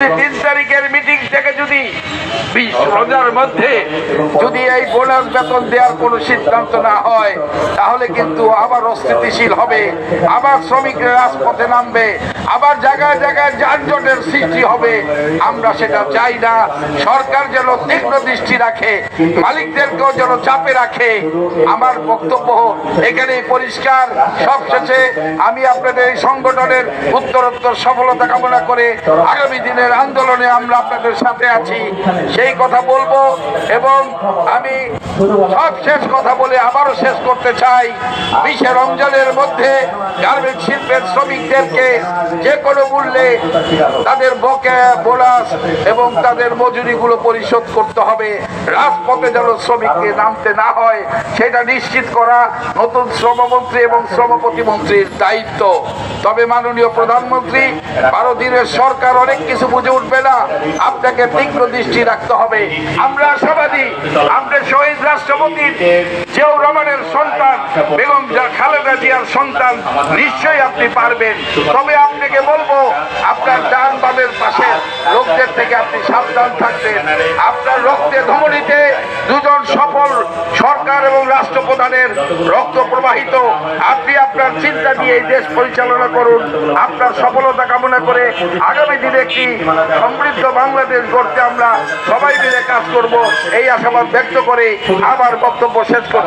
3 তারিখের মিটিং থেকে যদি 20 রোজার মধ্যে যদি এই বোনাস বেতন দেওয়ার কোনো সিদ্ধান্ত না হয়, তাহলে কিন্তু আবার অস্থিতিশীল হবে, আবার শ্রমিকরা রাজপথে নামবে, আবার জায়গায় জায়গায় যানজটের সৃষ্টি হবে। আমরা সেটা চাই না। সরকার যেন তীক্ষ্ণ দৃষ্টি রাখে, মালিকদেরকেও যেন চাপে রাখে। আমার বক্তব্য এখানে পরিষ্কার। সবশেষে আমি আপনাদের এই সংগঠনের উত্তরোত্তর সফলতা কামনা করে আগামী দিনের আন্দোলনে আমরা আপনাদের সাথে আছি সেই কথা বলবো। এবং আমি সব শেষ কথা বলে আবারও শেষ করতে চাই, 20 রমজানের মধ্যে গার্মেন্টস শিল্পের শ্রমিকদেরকে যে কোনো মূল্যে তাদের বকেয়া বোনাস এবং তাদের মজুরিগুলো পরিশোধ করতে হবে। রাজপথে যেন শ্রমিককে নামতে না হয় সেটা নিশ্চিত করা নতুন শ্রমমন্ত্রী এবং শ্রম প্রতিমন্ত্রীর দায়িত্ব। তবে মাননীয় প্রধানমন্ত্রী, 12 দিনের সরকার অনেক কিছু বুঝে উঠবে না, আপনাকে তীক্ষ্ণ দৃষ্টি রাখতে হবে। আমরা আশাবাদী, আমরা শহীদ রাষ্ট্রপতির জিয়াউর রহমানের সন্তান, বেগম খালেদা জিয়ার সন্তান, নিশ্চয়ই আপনি পারবেন। তবে আপনাকে বলবো, আপনার ডান বামের পাশে লোকদের থেকে আপনি সাবধান থাকবেন। আপনার রক্তে ধমনীতে দুজন সফল সরকার এবং রাষ্ট্রপ্রধানের রক্ত প্রবাহিত। আপনি আপনার চিন্তা দিয়ে এই দেশ পরিচালনা করুন। আপনার সফলতা কামনা করে আগামী দিনে একটি সমৃদ্ধ বাংলাদেশ গড়তে আমরা সবাই মিলে কাজ করব, এই আশাবাদ ব্যক্ত করে আমার বক্তব্য শেষ করছি।